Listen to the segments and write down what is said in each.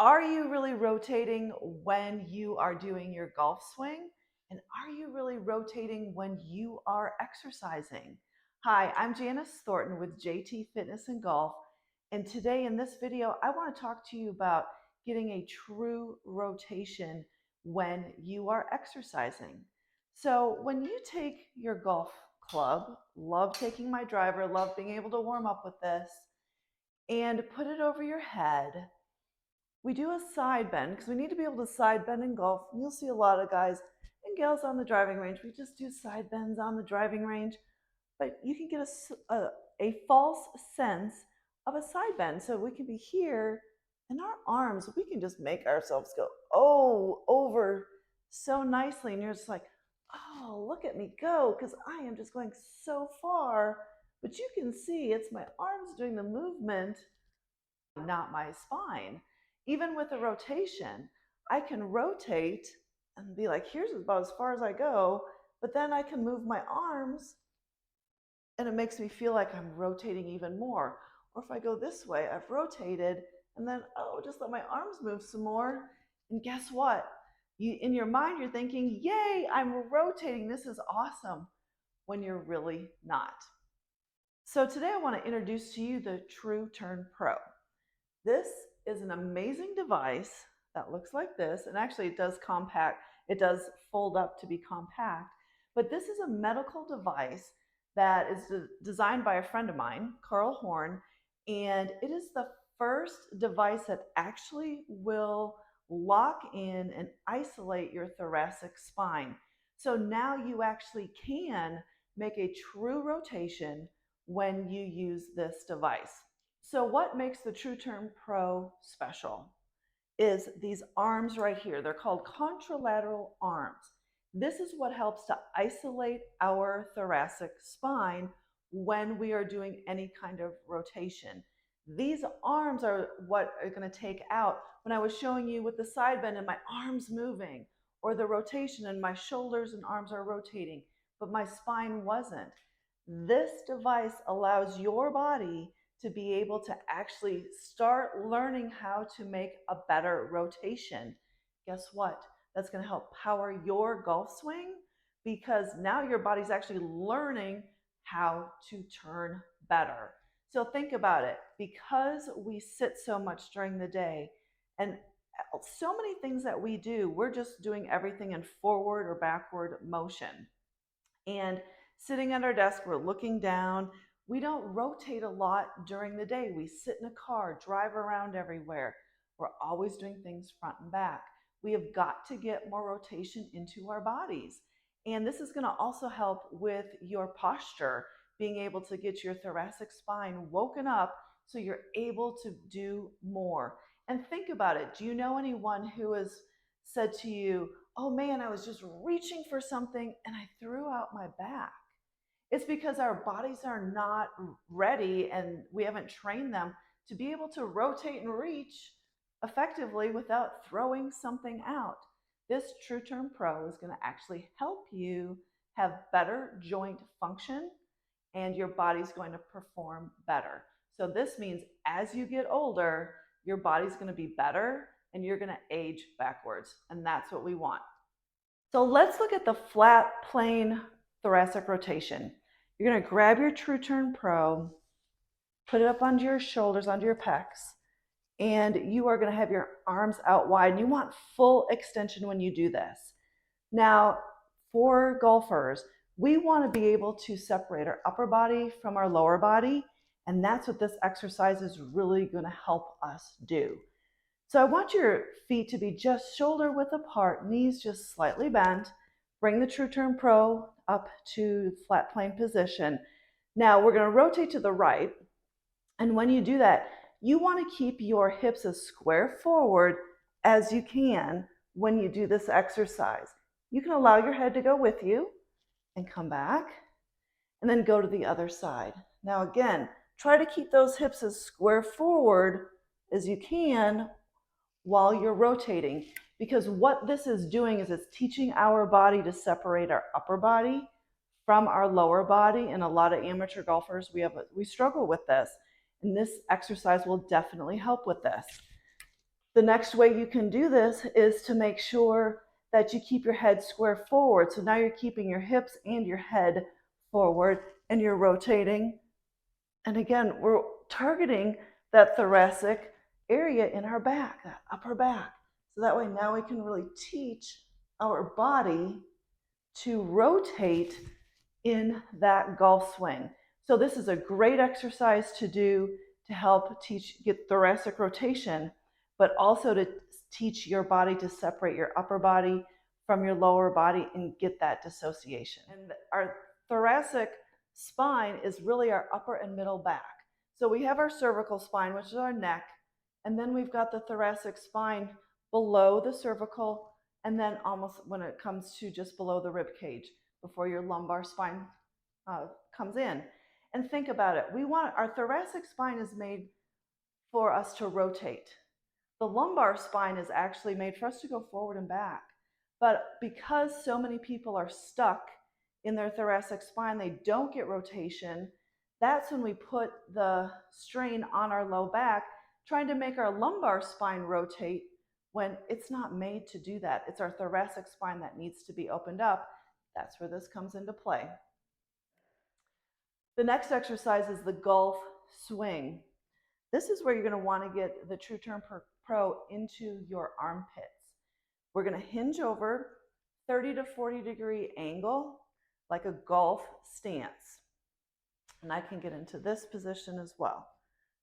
Are you really rotating when you are doing your golf swing? And are you really rotating when you are exercising? Hi, I'm Janice Thornton with JT Fitness and Golf. And today in this video, I want to talk to you about getting a true rotation when you are exercising. So when you take your golf club, love taking my driver, love being able to warm up with this, and put it over your head, we do a side bend because we need to be able to side bend in golf. And you'll see a lot of guys and gals on the driving range. We just do side bends on the driving range, but you can get a false sense of a side bend. So we can be here and our arms, we can just make ourselves go, over so nicely. And you're just like, oh, look at me go, because I am just going so far. But you can see it's my arms doing the movement, not my spine. Even with a rotation, I can rotate and be like, here's about as far as I go, but then I can move my arms and it makes me feel like I'm rotating even more. Or if I go this way, I've rotated and then, oh, just let my arms move some more. And guess what? In your mind, you're thinking, yay, I'm rotating. This is awesome, when you're really not. So today I want to introduce to you the True Turn Pro. This is an amazing device that looks like this, and actually it does fold up to be compact, but this is a medical device that is designed by a friend of mine, Carl Horn, and it is the first device that actually will lock in and isolate your thoracic spine. So now you actually can make a true rotation when you use this device. So what makes the True Turn Pro special is these arms right here. They're called contralateral arms. This is what helps to isolate our thoracic spine when we are doing any kind of rotation. These arms are what are going to take out when I was showing you with the side bend and my arms moving, or the rotation and my shoulders and arms are rotating, but my spine wasn't. This device allows your body to be able to actually start learning how to make a better rotation. Guess what? That's going to help power your golf swing, because now your body's actually learning how to turn better. So think about it. Because we sit so much during the day, and so many things that we do, we're just doing everything in forward or backward motion. And sitting at our desk, we're looking down. We don't rotate a lot during the day. We sit in a car, drive around everywhere. We're always doing things front and back. We have got to get more rotation into our bodies. And this is going to also help with your posture, being able to get your thoracic spine woken up so you're able to do more. And think about it. Do you know anyone who has said to you, oh man, I was just reaching for something and I threw out my back? It's because our bodies are not ready and we haven't trained them to be able to rotate and reach effectively without throwing something out. This True Turn Pro is going to actually help you have better joint function and your body's going to perform better. So this means as you get older, your body's going to be better and you're going to age backwards. And that's what we want. So let's look at the flat plane thoracic rotation. You're going to grab your True Turn Pro, put it up onto your shoulders, onto your pecs, and you are going to have your arms out wide. And you want full extension when you do this. Now, for golfers, we want to be able to separate our upper body from our lower body, and that's what this exercise is really going to help us do. So I want your feet to be just shoulder width apart, knees just slightly bent. Bring the True Turn Pro up to flat plane position. Now we're going to rotate to the right. And when you do that, you want to keep your hips as square forward as you can when you do this exercise. You can allow your head to go with you and come back and then go to the other side. Now again, try to keep those hips as square forward as you can while you're rotating, because what this is doing is it's teaching our body to separate our upper body from our lower body. And a lot of amateur golfers, we struggle with this, and this exercise will definitely help with this. The next way you can do this is to make sure that you keep your head square forward. So now you're keeping your hips and your head forward and you're rotating. And again, we're targeting that thoracic area in our back, that upper back. So that way now we can really teach our body to rotate in that golf swing. So this is a great exercise to do to help get thoracic rotation, but also to teach your body to separate your upper body from your lower body and get that dissociation. And our thoracic spine is really our upper and middle back. So we have our cervical spine, which is our neck, and then we've got the thoracic spine below the cervical, and then almost when it comes to just below the rib cage before your lumbar spine comes in. And think about it. Our thoracic spine is made for us to rotate. The lumbar spine is actually made for us to go forward and back. But because so many people are stuck in their thoracic spine, they don't get rotation. That's when we put the strain on our low back, trying to make our lumbar spine rotate when it's not made to do that. It's our thoracic spine that needs to be opened up. That's where this comes into play. The next exercise is the golf swing. This is where you're going to want to get the True Turn Pro into your armpits. We're going to hinge over 30 to 40 degree angle like a golf stance. And I can get into this position as well.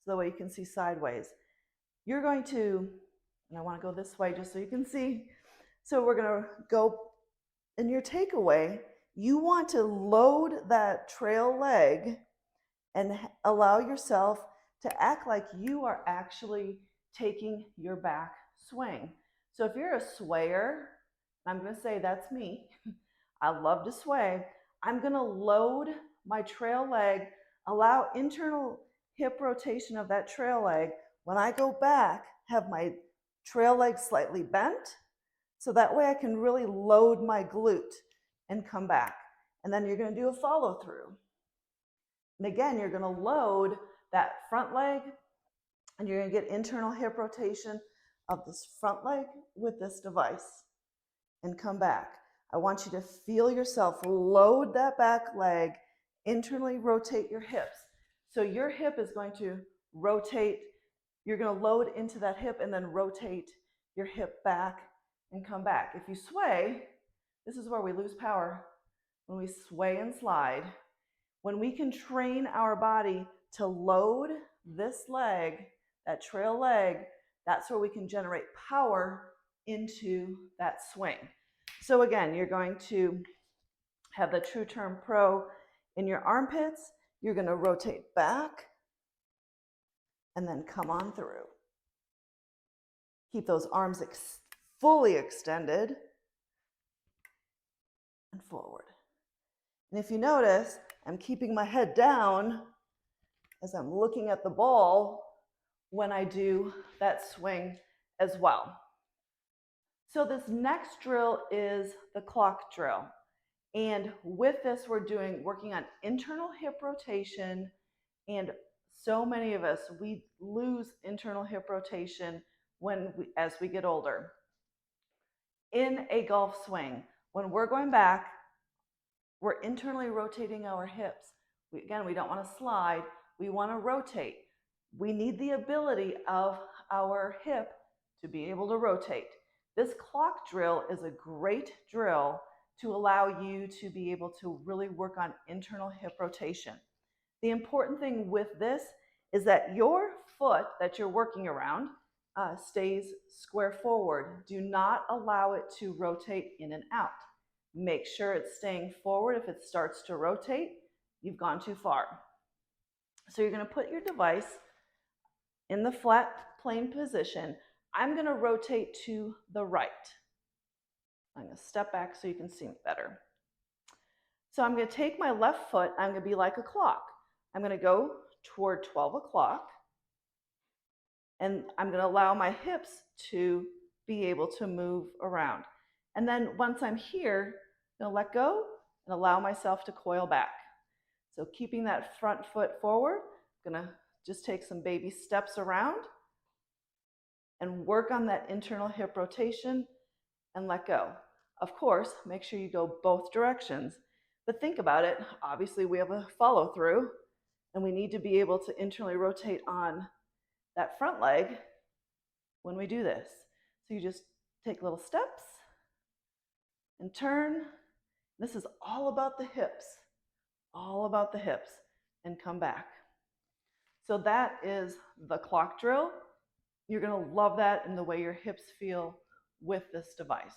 So that way you can see sideways. You're going to, and I want to go this way just so you can see. So we're going to go in your takeaway. You want to load that trail leg and allow yourself to act like you are actually taking your back swing. So if you're a swayer, I'm going to say that's me. I love to sway. I'm going to load my trail leg, allow internal hip rotation of that trail leg. When I go back, have my trail leg slightly bent, so that way I can really load my glute and come back. And then you're going to do a follow through. And again, you're going to load that front leg and you're going to get internal hip rotation of this front leg with this device and come back. I want you to feel yourself load that back leg, internally rotate your hips. So your hip is going to rotate, you're going to load into that hip and then rotate your hip back and come back. If you sway, this is where we lose power. When we sway and slide, when we can train our body to load this leg, that trail leg, that's where we can generate power into that swing. So again, you're going to have the True Turn Pro in your armpits. You're going to rotate back and then come on through. Keep those arms fully extended and forward. And if you notice, I'm keeping my head down as I'm looking at the ball when I do that swing as well. So this next drill is the clock drill. And with this, we're working on internal hip rotation. And so many of us, we lose internal hip rotation as we get older. In a golf swing, when we're going back, we're internally rotating our hips. Again, we don't want to slide. We want to rotate. We need the ability of our hip to be able to rotate. This clock drill is a great drill to allow you to be able to really work on internal hip rotation. The important thing with this is that your foot that you're working around stays square forward. Do not allow it to rotate in and out. Make sure it's staying forward. If it starts to rotate, you've gone too far. So you're going to put your device in the flat plane position. I'm going to rotate to the right. I'm going to step back so you can see me better. So I'm going to take my left foot. I'm going to be like a clock. I'm going to go toward 12 o'clock. And I'm going to allow my hips to be able to move around. And then once I'm here, I'm going to let go and allow myself to coil back. So keeping that front foot forward, I'm going to just take some baby steps around. and work on that internal hip rotation and let go. Of course, make sure you go both directions, but think about it. Obviously, we have a follow through and we need to be able to internally rotate on that front leg when we do this. So you just take little steps and turn. This is all about the hips, all about the hips, and come back. So that is the clock drill. You're going to love that in the way your hips feel with this device.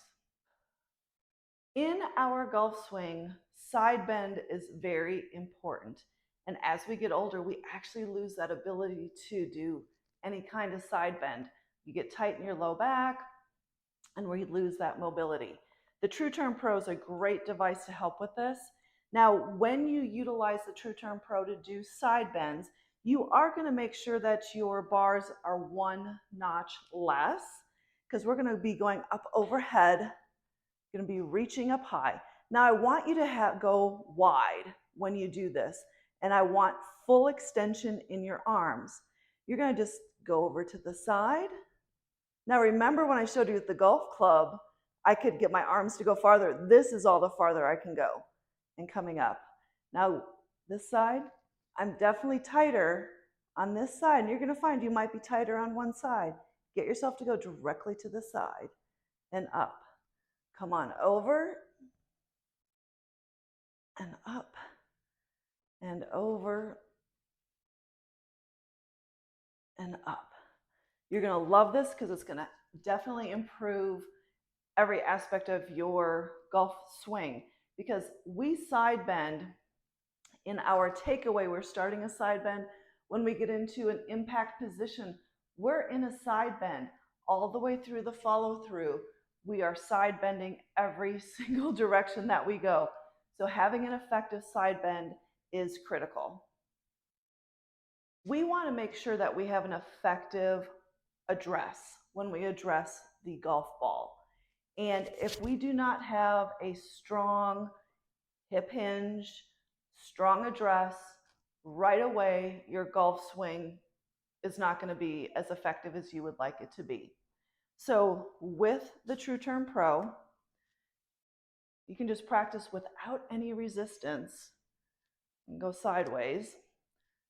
In our golf swing, side bend is very important. And as we get older, we actually lose that ability to do any kind of side bend. You get tight in your low back and we lose that mobility. The True Turn Pro is a great device to help with this. Now, when you utilize the True Turn Pro to do side bends, you are going to make sure that your bars are one notch less because we're going to be going up overhead, going to be reaching up high. Now, I want you to go wide when you do this, and I want full extension in your arms. You're going to just go over to the side. Now, remember when I showed you with the golf club, I could get my arms to go farther. This is all the farther I can go and coming up. Now, this side, I'm definitely tighter on this side. And you're going to find you might be tighter on one side. Get yourself to go directly to the side and up. Come on over and up and over and up. You're going to love this because it's going to definitely improve every aspect of your golf swing, because we side bend in our takeaway. We're starting a side bend. When we get into an impact position, we're in a side bend all the way through the follow through. We are side bending every single direction that we go. So having an effective side bend is critical. We want to make sure that we have an effective address when we address the golf ball. And if we do not have a strong hip hinge, strong address, right away, your golf swing is not going to be as effective as you would like it to be. So with the True Turn Pro, you can just practice without any resistance and go sideways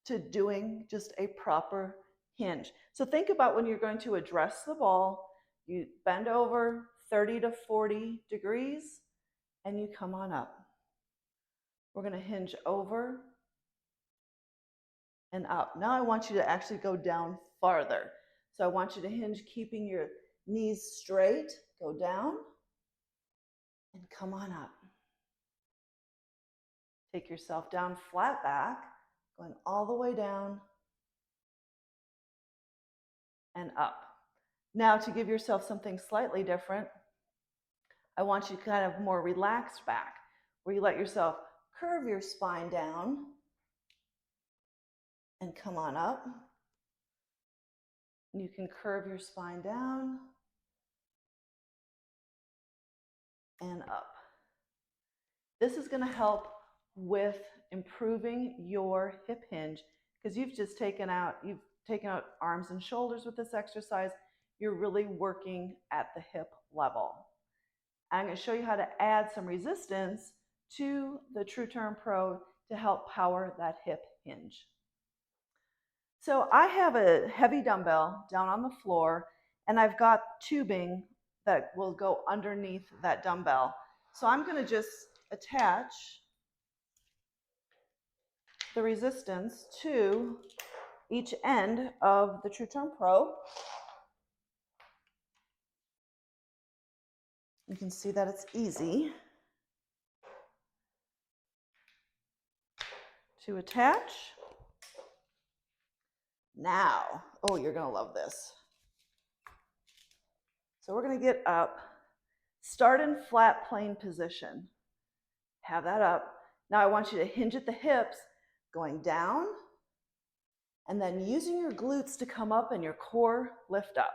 to doing just a proper hinge. So think about when you're going to address the ball, you bend over 30 to 40 degrees and you come on up. We're going to hinge over and up. Now I want you to actually go down farther. So I want you to hinge, keeping your knees straight, go down and come on up. Take yourself down flat back, going all the way down and up. Now to give yourself something slightly different, I want you kind of more relaxed back, where you let yourself curve your spine down and come on up. And you can curve your spine down and up. This is going to help with improving your hip hinge because you've taken out arms and shoulders with this exercise. You're really working at the hip level. I'm going to show you how to add some resistance to the True Turn Pro to help power that hip hinge. So I have a heavy dumbbell down on the floor, and I've got tubing that will go underneath that dumbbell. So I'm going to just attach the resistance to each end of the True Turn Pro. You can see that it's easy to attach. Now, oh, you're going to love this. So we're going to get up, start in flat plane position. Have that up. Now I want you to hinge at the hips, going down, and then using your glutes to come up and your core lift up.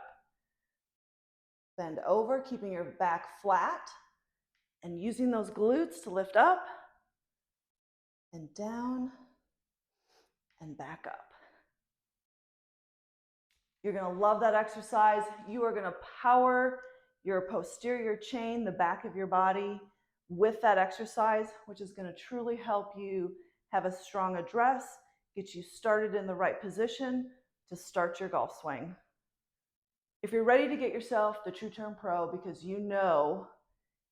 Bend over, keeping your back flat, and using those glutes to lift up and down and back up. You're going to love that exercise. You are going to power your posterior chain, the back of your body, with that exercise, which is going to truly help you have a strong address, get you started in the right position to start your golf swing. If you're ready to get yourself the True Turn Pro because you know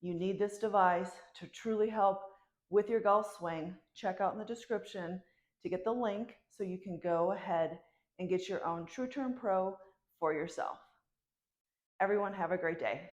you need this device to truly help with your golf swing, check out in the description to get the link so you can go ahead and get your own True Turn Pro for yourself. Everyone have a great day.